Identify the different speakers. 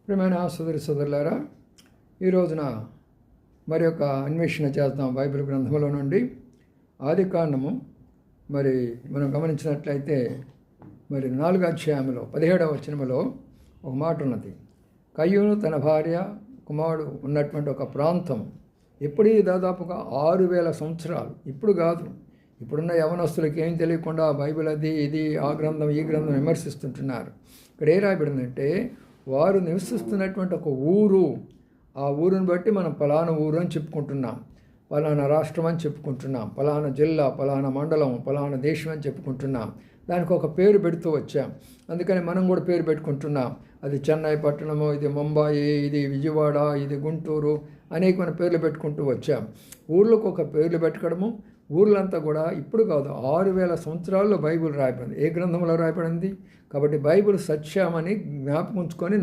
Speaker 1: ప్రియమైన సోదరులారా, ఈ రోజున మరి యొక్క అన్వేషణ చేద్దాం బైబిల్ గ్రంథంలో నుండి. ఆదికాండము మరి మనం గమనించినట్లయితే మరి 4వ అధ్యాయంలో 17వ వచనములో ఒక మాట ఉన్నది. కయ్యూను తన భార్య కుమారుడు ఉన్నటువంటి ఒక ప్రాంతం ఎప్పుడీ దాదాపుగా 6000 సంవత్సరాలు. ఇప్పుడు కాదు, ఇప్పుడున్న యవనస్తులకి ఏం తెలియకుండా బైబిల్ అది ఇది ఆ గ్రంథం ఈ గ్రంథం విమర్శిస్తుంటున్నారు. ఇక్కడ ఏ రాయబడిందంటే, వారు నివసిస్తున్నటువంటి ఒక ఊరు, ఆ ఊరుని బట్టి మనం పలానా ఊరు అని చెప్పుకుంటున్నాం, పలానా రాష్ట్రం అని చెప్పుకుంటున్నాం, పలానా జిల్లా, పలానా మండలం, పలానా దేశం అని చెప్పుకుంటున్నాం. దానికి ఒక పేరు పెడుతూ వచ్చాం. అందుకని మనం కూడా పేరు పెట్టుకుంటున్నాం. అది చెన్నై పట్టణము, ఇది ముంబాయి, ఇది విజయవాడ, ఇది గుంటూరు, అనేకమైన పేర్లు పెట్టుకుంటూ వచ్చాం. ఊర్లకు ఒక పేర్లు పెట్టుకోవడము. ఊర్లంతా కూడా ఇప్పుడు కాదు, 6000 సంవత్సరాల్లో బైబిల్ రాయబడింది. ఏ గ్రంథంలో రాయబడింది? కాబట్టి బైబిల్ సత్యమని జ్ఞాపకం ఉంచుకొని